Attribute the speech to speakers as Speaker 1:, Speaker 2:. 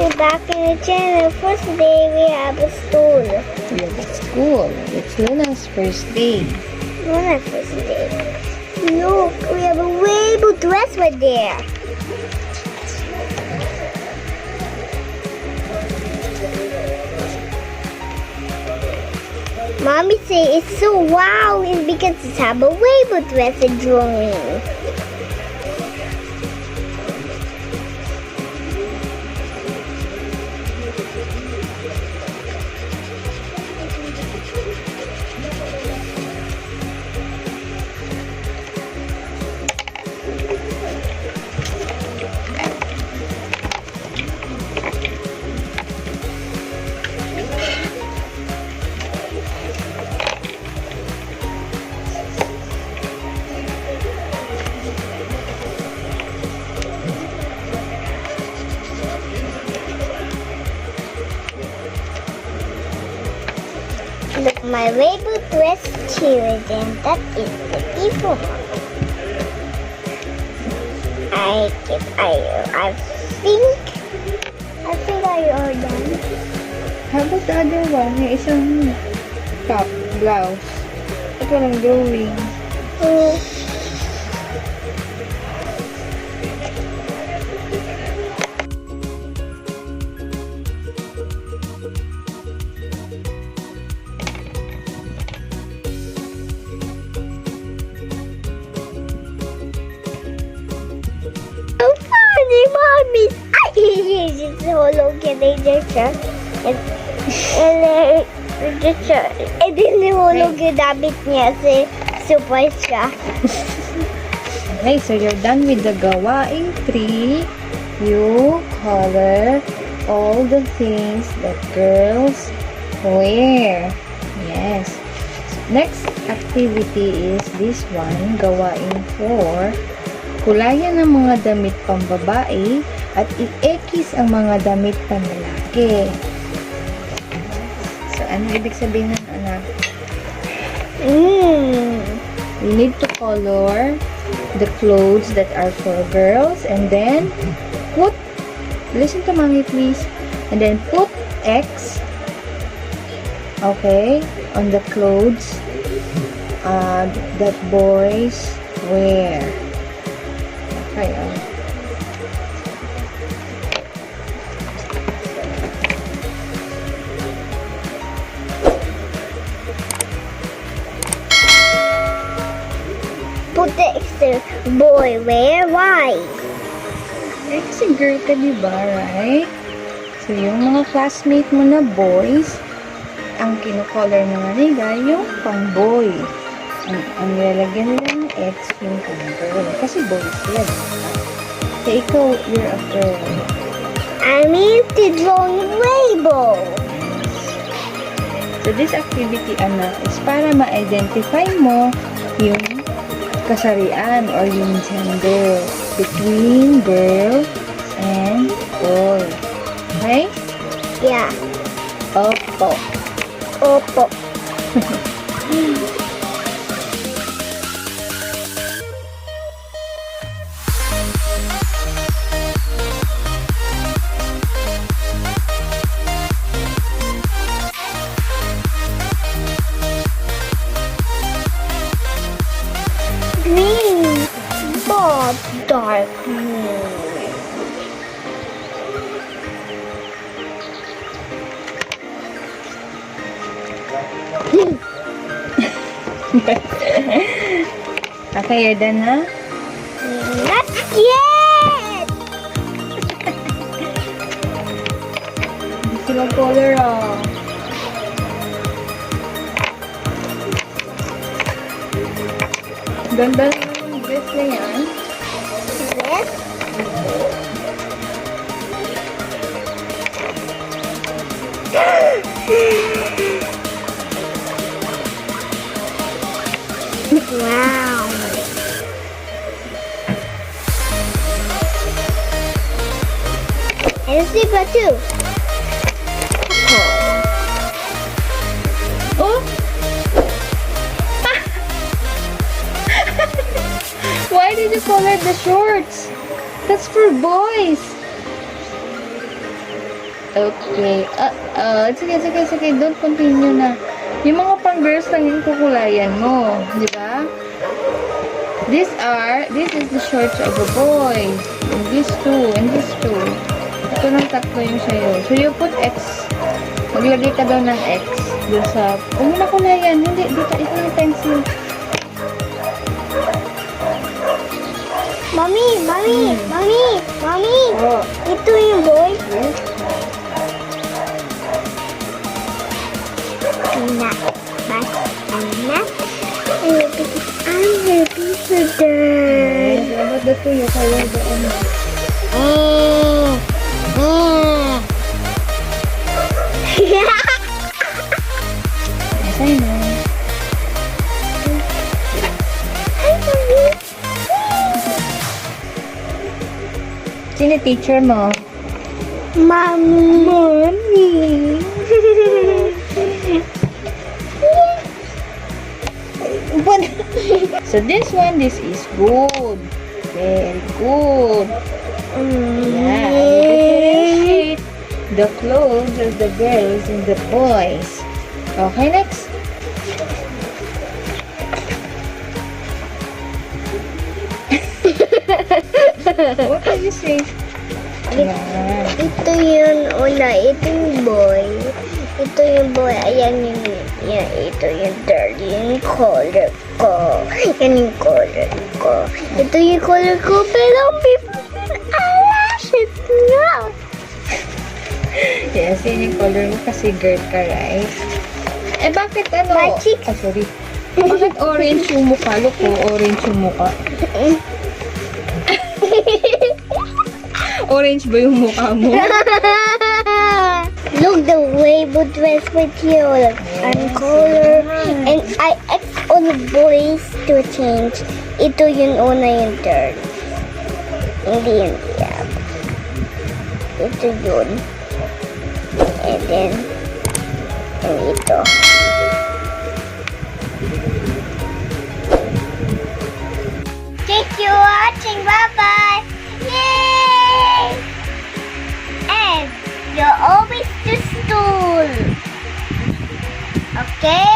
Speaker 1: We're back in the channel. First day we have a school.
Speaker 2: We have a school. It's Luna's first day.
Speaker 1: Not our first day. Look, we have a rainbow dress right there. Mommy say it's so wow and because it's have a rainbow dress and drawing. Look, my rainbow dress children. That is beautiful. I think I are done.
Speaker 2: How about the other one? Yung isang top, blouse. Ito lang drawing.
Speaker 1: So funny, mommy. It's hollow canadian shirt. And then nahulog yung damit niya si super siya.
Speaker 2: Okay, so you're done with the gawaing 3. You color all the things that girls wear. Yes. Next activity is this one, gawaing 4. Kulayan ang mga damit pambabae at i-ekis ang mga damit panlalaki. So, ano ibig sabihin ng anak? You need to color the clothes that are for girls and then put, listen to mommy please, and then put X, okay, on the clothes that boys wear. Okay,
Speaker 1: Put the extra boy wear white.
Speaker 2: eh, kasi girl ka diba, right? So, yung mga classmate mo na boys, ang kinocolor naman nila yung pang boy. Ang nilalagyan nila ng X yung pang girl. Kasi boys sila, diba? So, ikaw, you're a girl.
Speaker 1: I mean to draw rainbow.
Speaker 2: So, this activity, anak, is para ma-identify mo yung kasarian or yung gender between girl and boy. Okay?
Speaker 1: Yeah.
Speaker 2: Opo.
Speaker 1: Opo. Green. But dark green.
Speaker 2: Okay, you're done, ha?
Speaker 1: Not yet!
Speaker 2: Hindi sila color, ah. Ganda naman yung dress na yan.
Speaker 1: This? Wow. And a zebra too.
Speaker 2: Oh! Why did you color the shorts? That's for boys. Okay. Sige. Don't continue na. Yung mga pang girls lang yung kukulayan mo. Di ba? This is the shorts of a boy. And these two. Ito ng tatlo yung sa'yo. So, you put X. Maglagay ka daw ng X. Doon sa, huwag mo na kulayan. Hindi, dito, ito yung pencil.
Speaker 1: Mommy!
Speaker 2: Oh.
Speaker 1: Ito yung boy.
Speaker 2: Yes.
Speaker 1: Anak. I'm happy for that.
Speaker 2: Yes. About the two, yung color doon. Masay na. Sino teacher mo?
Speaker 1: Mommy.
Speaker 2: So this is good. Very good. Yeah, you differentiate the clothes of the girls and the boys. Okay, next. What can you say? Yeah.
Speaker 1: Ito yung una, ito yung boy. Ito yung boy, ayan ito yung girl, yung color ko. Yan yung color ko. Ito yung color ko, pero before eyelashes na.
Speaker 2: Yes, yun yung color mo kasi girl ka, right? Eh, bakit ano?
Speaker 1: My cheeks.
Speaker 2: Ah, sorry. Bakit orange yung mukha? Look ko, orange yung mukha. Orange ba yung mukha mo?
Speaker 1: Look, the rainbow dress with you, and color, and I asked all the boys to change. Ito yung una yung third. Hindi yun, yeah. Ito yun. And then, and ito. Thank you for watching. Bye-bye. Yay! And you're always to school. Okay?